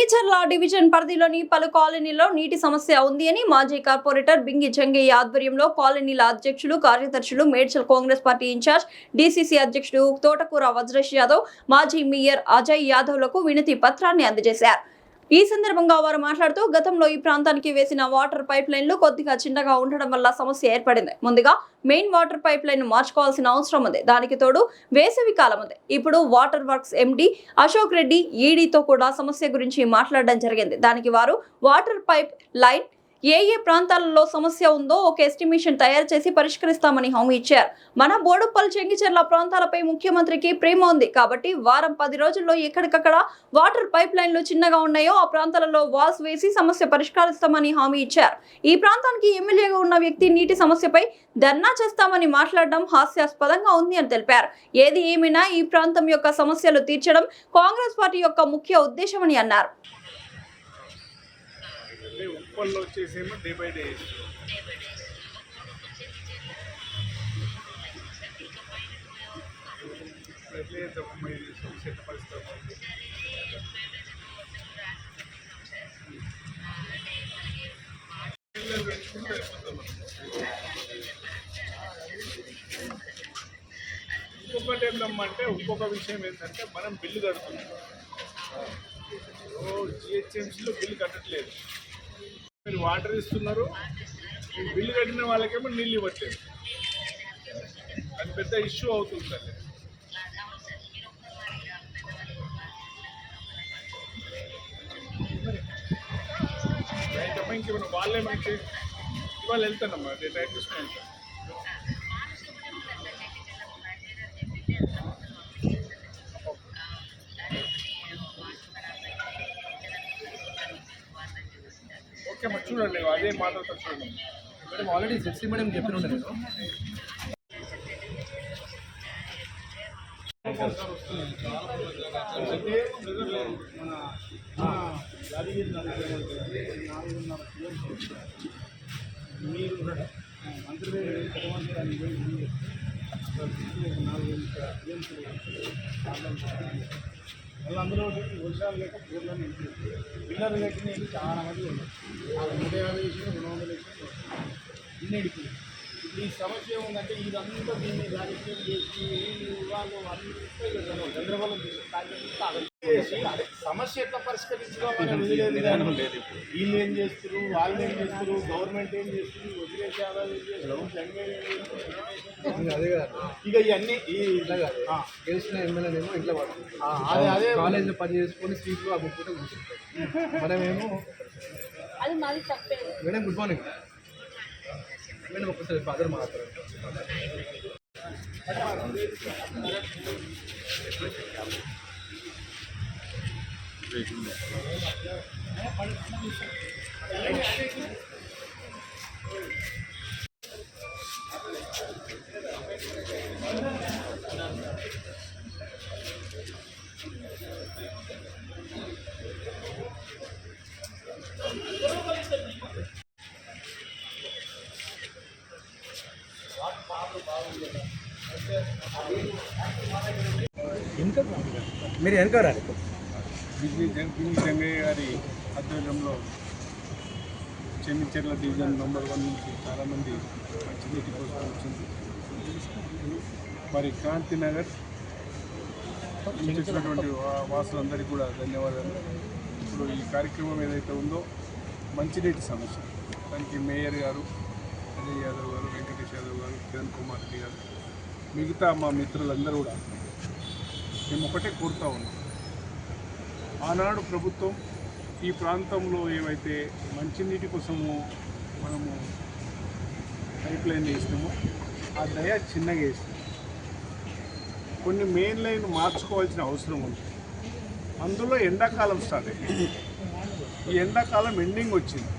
Chengicherla division పరిధిలోని పలు కాలనీల్లో నీటి సమస్య ఉంది అని మాజీ కార్పొరేటర్ బింగి చెంగయ్య ఆధ్వర్యంలో కాలనీల అధ్యక్షులు కార్యదర్శులు Medchal Congress party in-charge DCC అధ్యక్షుడు తోటకూర వజ్రేష్ యాదవ్ మాజీ మేయర్ అజయ్ యాదవ్లకు వినతి పత్రాన్ని అందజేశారు। ఈ సందర్భంగా వారు మాట్లాడుతూ గతంలో ఈ ప్రాంతానికి వేసిన వాటర్ పైప్ లైన్లు కొద్దిగా చిన్నగా ఉండడం వల్ల సమస్య ఏర్పడింది। ముందుగా మెయిన్ వాటర్ పైప్ లైన్ మార్చుకోవాల్సిన అవసరం ఉంది। దానికి తోడు వేసవి కాలం ఉంది। ఇప్పుడు water works MD Ashok Reddy ఈడీతో కూడా సమస్య గురించి మాట్లాడడం జరిగింది। దానికి వారు వాటర్ పైప్ లైన్ ఏ ప్రాంతాలలో సమస్య ఉందో ఒక ఎస్టిమేషన్ తయారు చేసి పరిష్కరిస్తామని హామీ ఇచ్చారు। మన బోడుప్పల్ చెంగిచెర్ల ప్రాంతాలపై ముఖ్యమంత్రికి ప్రేమ ఉంది కాబట్టి వారం 10 రోజుల్లో ఎక్కడికక్కడ వాటర్ పైప్ లైన్లు చిన్నగా ఉన్నాయో ఆ ప్రాంతాలలో వాల్స్ వేసి సమస్య పరిష్కరిస్తామని హామీ ఇచ్చారు। ఈ ప్రాంతానికి ఎమ్మెల్యేగా ఉన్న వ్యక్తి నీటి సమస్యపై ధర్నా చేస్తామని మాట్లాడడం హాస్యాస్పదంగా ఉంది అని తెలిపారు। ఏది ఏమైనా ఈ ప్రాంతం యొక్క సమస్యలు తీర్చడం కాంగ్రెస్ పార్టీ యొక్క ముఖ్య ఉద్దేశమని అన్నారు। ఉప్పల్లో వచ్చేసేమో డే బై డే ఇంకొకటి ఏంటంటే ఇంకొక విషయం ఏంటంటే మనం బిల్లు కడుతున్నాం, జిహెచ్ఎంసీలో బిల్లు కట్టట్లేదు। మీరు వాటర్ ఇస్తున్నారు, బిల్లు కట్టిన వాళ్ళకేమో నీళ్ళు ఇవ్వట్లేదు। అది పెద్ద ఇష్యూ అవుతుంది అది। ఇంకేమన్నా వాళ్ళే మనకి ఇవాళ వెళ్తానమ్మా, అదే టైం తీసుకుని వెళ్తాను। ఓకే మరి చూడండి, అదే మాట్లాడతాను చూడండి మేడం। ఆల్రెడీ జెర్సీ మేడం చెప్పిన నేను మీరు మంత్రి మళ్ళీ అందులో వర్షాలు లేక బోర్లని పిల్లలు కట్టిన చాలా మంది ఉన్నాయి। 150 వేసిన 200 వేసిన ఇన్ని అడిగింది। ఇప్పుడు ఈ సమస్య ఏముందంటే ఇదంతా దీన్ని రాజకీయం చేసి వాళ్ళు అంతా గందరగోళం చేసి సమస్య ఎట్లా పరిష్కరించడం విధానం లేదు। వీళ్ళు ఏం చేస్తారు, వాళ్ళు ఏం చేస్తారు, గవర్నమెంట్ ఏం చేస్తుంది, వదిలేసి అదే కదా ఇక ఇవన్నీ గెలిచిన ఎమ్మెల్యేనేమో ఇంట్లో అదే అదే కాలేజీలో పని చేసుకొని స్ట్రీట్లో అమ్ముకుంటే కూర్చుంటారు। మనమేమో మేడం గుడ్ మార్నింగ్ మేడం, ఒక్కసారి ఫాదర్ మాట్లాడారు। మీరు వెనక రాలి బింగి చెంగయ్య గారి ఆధ్వర్యంలో చెంగిచెర్ల డివిజన్ నెంబర్ 1 నుంచి చాలామంది మంచినీటి కోసం వచ్చింది। మరి క్రాంతినగర్ వచ్చినటువంటి వాసులందరికీ కూడా ధన్యవాదాలు। ఇప్పుడు ఈ కార్యక్రమం ఏదైతే ఉందో మంచినీటి సమస్య, దానికి మేయర్ గారు అజయ్ యాదవ్ గారు, వెంకటేష్ యాదవ్ గారు, కిరణ్ కుమార్ రెడ్డి గారు, మిగతా మా మిత్రులందరూ కూడా మేము ఒకటే కోరుతూ ఉన్నాం। ఆనాడు ప్రభుత్వం ఈ ప్రాంతంలో ఏవైతే మంచినీటి కోసము మనము పైప్ లైన్ వేసినామో ఆ దయ చిన్నగా వేసినాం। కొన్ని మెయిన్ లైన్ మార్చుకోవాల్సిన అవసరం ఉంది। అందులో ఎండాకాలం స్టార్ట్ అయ్యింది, ఈ ఎండాకాలం ఎండింగ్ వచ్చింది।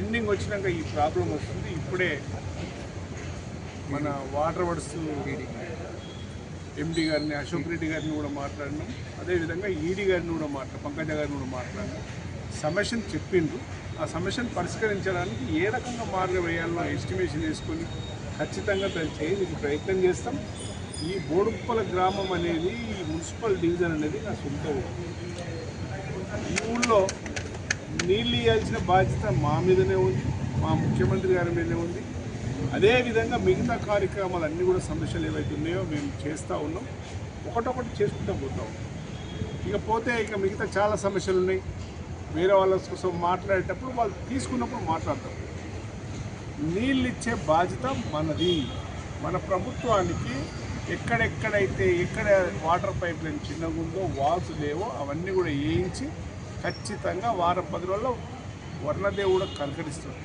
ఎండింగ్ వచ్చినాక ఈ ప్రాబ్లం వస్తుంది। ఇప్పుడే మన వాటర్ వర్క్స్ ఎండీ గారిని అశోక్ రెడ్డి గారిని కూడా మాట్లాడినాం, అదేవిధంగా ఈడీ గారిని కూడా పంకజ గారిని కూడా మాట్లాడినాం। సమస్యను చెప్పిండ్రు, ఆ సమస్యను పరిష్కరించడానికి ఏ రకంగా మార్గం వేయాలో ఎస్టిమేషన్ వేసుకొని ఖచ్చితంగా దాన్ని చేయడానికి ప్రయత్నం చేస్తాం। ఈ బోడుప్పల గ్రామం అనేది, ఈ మున్సిపల్ డివిజన్ అనేది నా సొంత ఊరు। ఈ ఊళ్ళో నీళ్ళు ఇవ్వాల్సిన బాధ్యత మా మీదనే ఉంది, మా ముఖ్యమంత్రి గారి మీదనే ఉంది. అదేవిధంగా మిగతా కార్యక్రమాలు అన్నీ కూడా సమస్యలు ఏవైతే ఉన్నాయో మేము చేస్తూ ఉన్నాం, ఒకటొకటి చేసుకుంటూ పోతాం. ఇకపోతే ఇక మిగతా చాలా సమస్యలు ఉన్నాయి. వేరే వాళ్ళ కోసం మాట్లాడేటప్పుడు వాళ్ళు తీసుకున్నప్పుడు మాట్లాడతాం. నీళ్ళు ఇచ్చే బాధ్యత మనది. మన ప్రభుత్వానికి ఎక్కడెక్కడైతే ఎక్కడ వాటర్ పైప్ లైన్ చిన్నగా ఉందో, వాల్స్ లేవో అవన్నీ కూడా వేయించి ఖచ్చితంగా వారం 10 రోజుల్లో వర్ణదేవుడు కనకరిస్తుంది.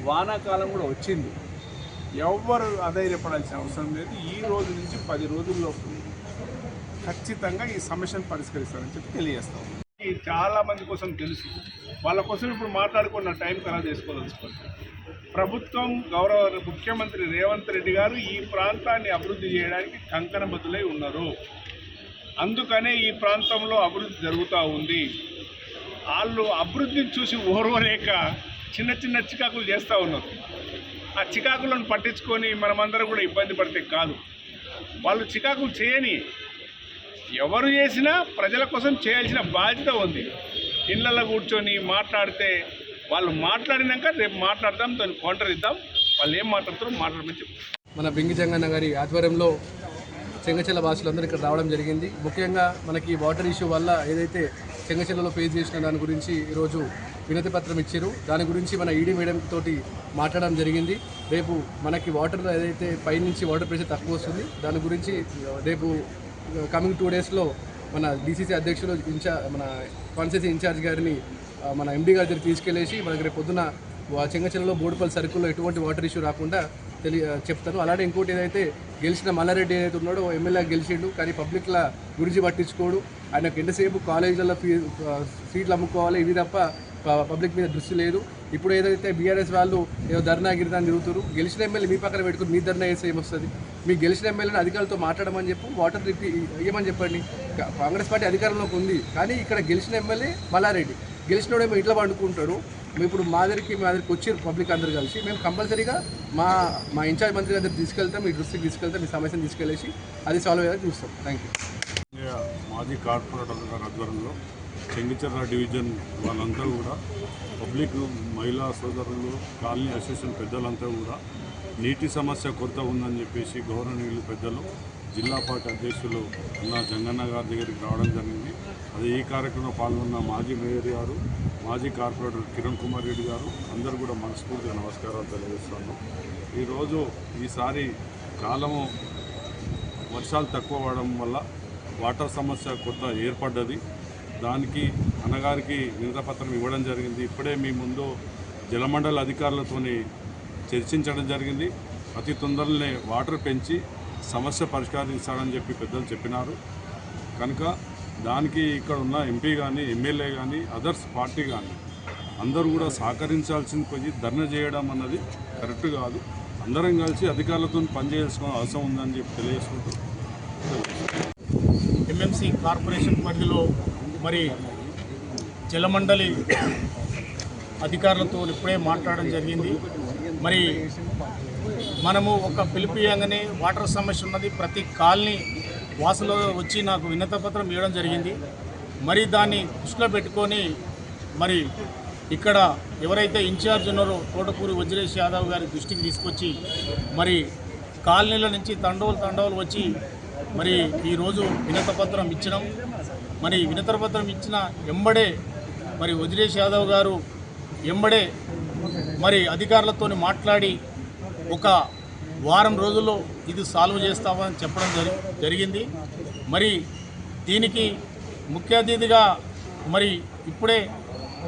వానాకాలం కూడా వచ్చింది. ఎవ్వరు అధైర్యపడాల్సిన అవసరం లేదు. ఈ రోజు నుంచి 10 రోజుల్లో ఖచ్చితంగా ఈ సమస్యను పరిష్కరిస్తారని చెప్పి తెలియజేస్తాం. చాలా మంది కోసం తెలుసు, వాళ్ళ కోసం ఇప్పుడు మాట్లాడుకున్న టైం ఖరాబ్ చేసుకోదలుచుకోండి. ప్రభుత్వం గౌరవ ముఖ్యమంత్రి రేవంత్ రెడ్డి గారు ఈ ప్రాంతాన్ని అభివృద్ధి చేయడానికి కంకణబద్దులై ఉన్నారు. అందుకనే ఈ ప్రాంతంలో అభివృద్ధి జరుగుతూ ఉంది. వాళ్ళు అభివృద్ధిని చూసి ఓర్వలేక చిన్న చిన్న చికాకులు చేస్తూ ఉన్నారు. ఆ చికాకులను పట్టించుకొని మనమందరం కూడా ఇబ్బంది పడితే కాదు. వాళ్ళు చికాకులు చేయని, ఎవరు చేసినా ప్రజల కోసం చేయాల్సిన బాధ్యత ఉంది. ఇళ్లలో కూర్చొని మాట్లాడితే వాళ్ళు మాట్లాడినాక రేపు మాట్లాడదాం, దాన్ని కౌంటర్ ఇద్దాం. వాళ్ళు ఏం మాట్లాడుతారో మాట్లాడమని చెప్తారు. మన బింగి జంగన్న గారి ఆధ్వర్యంలో చెంగచెల్ల వాసులందరూ ఇక్కడ రావడం జరిగింది. ముఖ్యంగా మనకి వాటర్ ఇష్యూ వల్ల ఏదైతే చెంగచెల్లలో ఫేస్ చేసిన దాని గురించి ఈరోజు వినతి పత్రం ఇచ్చారు. దాని గురించి మన ఈడీ మేడం తోటి మాట్లాడడం జరిగింది. రేపు మనకి వాటర్ ఏదైతే పైనుంచి వాటర్ ప్రెషర్ తక్కువ వస్తుంది, దాని గురించి రేపు కమింగ్ 2 డేస్లో మన డీసీసీ అధ్యక్షులు మన కాన్స్టిట్యూన్సీ ఇన్ఛార్జ్ గారిని మన ఎండీ గారి దగ్గర తీసుకెళ్లేసి మనకి రేపు పొద్దున చెంగచెల్లలో బోడుపల్లి సర్కిల్లో ఎటువంటి వాటర్ ఇష్యూ రాకుండా చెప్తాను. అలాగే ఇంకోటి ఏదైతే గెలిచిన మల్లారెడ్డి ఏదైతే ఉన్నాడో ఎమ్మెల్యే గెలిచిండు, కానీ పబ్లిక్ల గురించి పట్టించుకోడు. ఆయనకు ఎంతసేపు కాలేజీలలో సీట్లు అమ్ముకోవాలి, ఇవి తప్ప పబ్లిక్ మీద దృష్టి లేదు. ఇప్పుడు ఏదైతే బీఆర్ఎస్ వాళ్ళు ఏదో ధర్నా గిరిదాన్ని తిరుగుతారు, గెలిచిన ఎమ్మెల్యే మీ పక్కన పెట్టుకుని మీ ధర్నా వేస్తే ఏమొస్తుంది? మీ గెలిచిన ఎమ్మెల్యేని అధికారులతో మాట్లాడమని చెప్పు, వాటర్ ఇవ్వమని చెప్పండి. కాంగ్రెస్ పార్టీ అధికారంలోకి ఉంది, కానీ ఇక్కడ గెలిచిన ఎమ్మెల్యే మల్లారెడ్డి, గెలిచినోడేమో ఇంట్లో పండుకుంటాడు. ఇప్పుడు మా దగ్గరికి వచ్చి పబ్లిక్ అందరూ కలిసి మేము కంపల్సరీగా మా ఇన్ఛార్జ్ మంత్రి దగ్గర తీసుకెళ్తాం, మీ దృష్టికి తీసుకెళ్తాం, మీ సమస్యను తీసుకెళ్ళేసి అది సాల్వ్ అయ్యేలా చూస్తాం. Thank you. మాజీ కార్పొరేటర్ గారి ఆధ్వర్యంలో చెంగిచెర్ల డివిజన్ వాళ్ళంతా కూడా పబ్లిక్, మహిళా సోదరులు, కాలనీ అసోసియేషన్ పెద్దలంతా కూడా నీటి సమస్య కొరత ఉందని చెప్పేసి గౌరవనీయులు పెద్దలు జిల్లా పార్టీ అధ్యక్షులు ఉన్న జంగన్న గారి దగ్గరికి రావడం జరిగింది. అది ఈ కార్యక్రమంలో పాల్గొన్న మాజీ మేయర్ గారు, మాజీ కార్పొరేటర్ కిరణ్ కుమార్ రెడ్డి గారు అందరూ కూడా మనస్ఫూర్తిగా నమస్కారాలు తెలియజేస్తున్నాను. ఈరోజు ఈసారి కాలము వర్షాలు తక్కువ పడడం వల్ల వాటర్ సమస్య కొత్త ఏర్పడ్డది. దానికి అన్నగారికి వినతిపత్రం ఇవ్వడం జరిగింది. ఇప్పుడే మీ ముందు జలమండలి అధికారులతో చర్చించడం జరిగింది. అతి తొందరలోనే వాటర్ పెంచి సమస్య పరిష్కరిస్తారని చెప్పి పెద్దలు చెప్పినారు. కనుక దానికి ఇక్కడ ఉన్న ఎంపీ కానీ, ఎమ్మెల్యే కానీ, అదర్స్ పార్టీ కానీ అందరూ కూడా సహకరించాల్సింది పోయి ధర్నా చేయడం అన్నది కరెక్ట్ కాదు. అందరం కలిసి అధికారులతో పనిచేయాల్సిన అవసరం ఉందని చెప్పి తెలియజేసుకుంటూ ఎంఎంసీ కార్పొరేషన్ పరిధిలో మరి జలమండలి అధికారులతో ఇప్పుడే మాట్లాడడం జరిగింది. మరి మనము ఒక పిలిపియంగానే వాటర్ సమస్య ఉన్నది, ప్రతి కాలనీ వాసులు వచ్చి నాకు వినతిపత్రం ఇవ్వడం జరిగింది. మరి దాన్ని దృష్టిలో పెట్టుకొని మరి ఇక్కడ ఎవరైతే ఇన్ఛార్జ్ ఉన్నారో తోటకూరి వజ్రేష్ యాదవ్ గారి దృష్టికి తీసుకొచ్చి మరి కాలనీల నుంచి తండోలు వచ్చి మరి ఈరోజు వినతిపత్రం ఇచ్చడం, మరి వినతిపత్రం ఇచ్చిన ఎంబడే మరి వజ్రేష్ యాదవ్ గారు ఎంబడే మరి అధికారులతో మాట్లాడి ఒక వారం రోజుల్లో ఇది సాల్వ్ చేస్తామని చెప్పడం జరిగింది. మరి దీనికి ముఖ్య అతిథిగా మరి ఇప్పుడే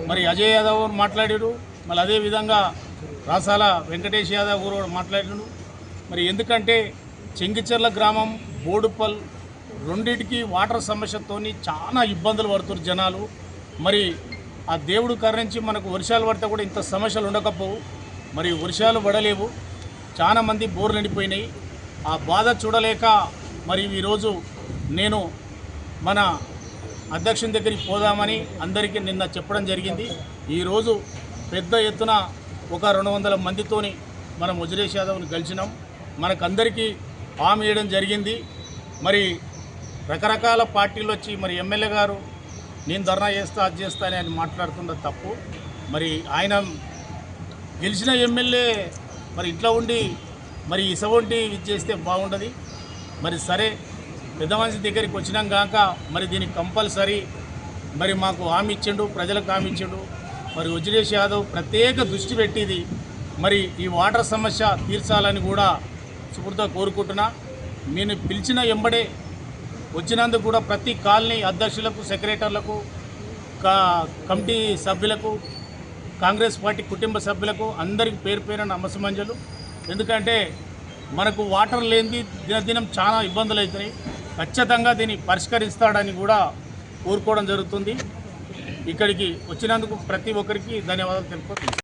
మరి అజయ్ యాదవ్ మాట్లాడారు, మళ్ళీ అదేవిధంగా రాసాల వెంకటేష్ యాదవ్ కూడా మాట్లాడారు. మరి ఎందుకంటే చెంగిచెర్ల గ్రామం, బోడుపల్ రెండింటికి వాటర్ సమస్యతో చాలా ఇబ్బందులు పడుతున్నారు జనాలు. మరి ఆ దేవుడు కరుణించి మనకు వర్షాలు పడితే కూడా ఇంత సమస్యలు ఉండకపోవు. మరి వర్షాలు పడలేవు, చాలా మంది బోర్లు నిండిపోయినాయి. ఆ బాధ చూడలేక మరి ఈరోజు నేను మన అధ్యక్షుని దగ్గరికి పోదామని అందరికీ నిన్న చెప్పడం జరిగింది. ఈరోజు పెద్ద ఎత్తున ఒక 200 మందితోని మనం వజ్రేష్ యాదవ్ని గెలిచినాం. మనకందరికీ హామీ ఇవ్వడం జరిగింది. మరి రకరకాల పార్టీలు వచ్చి మరి ఎమ్మెల్యే గారు నేను ధర్నా చేస్తా అది చేస్తా అని ఆయన మాట్లాడుతున్న తప్పు. మరి ఆయన గెలిచిన ఎమ్మెల్యే మరి ఇంట్లో ఉండి మరి ఇసవంటి ఇది చేస్తే బాగుండదు. మరి సరే పెద్ద మనిషి దగ్గరికి వచ్చినాం కాక మరి దీనికి కంపల్సరీ మరి మాకు హామీ ఇచ్చిండు, ప్రజలకు హామీ ఇచ్చిండు. మరి వజ్రేష్ యాదవ్ ప్రత్యేక దృష్టి పెట్టింది మరి ఈ వాటర్ సమస్య తీర్చాలని కూడా సుపూర్తిగా కోరుకుంటున్నా. నేను పిలిచిన ఎంబడే వచ్చినందుకు కూడా ప్రతి కాలనీ అధ్యక్షులకు, సెక్రటరీలకు, కమిటీ సభ్యులకు, కాంగ్రెస్ పార్టీ కుటుంబ సభ్యులకు అందరికీ పేరు పేరున నమస్సుమంజలు. ఎందుకంటే మనకు వాటర్ లేనిది దినదినం చాలా ఇబ్బందులు అవుతున్నాయి. ఖచ్చితంగా దీన్ని పరిష్కరిస్తాడని కూడా కోరుకోవడం జరుగుతుంది. ఇక్కడికి వచ్చినందుకు ప్రతి ఒక్కరికి ధన్యవాదాలు తెలుపుతున్నాను.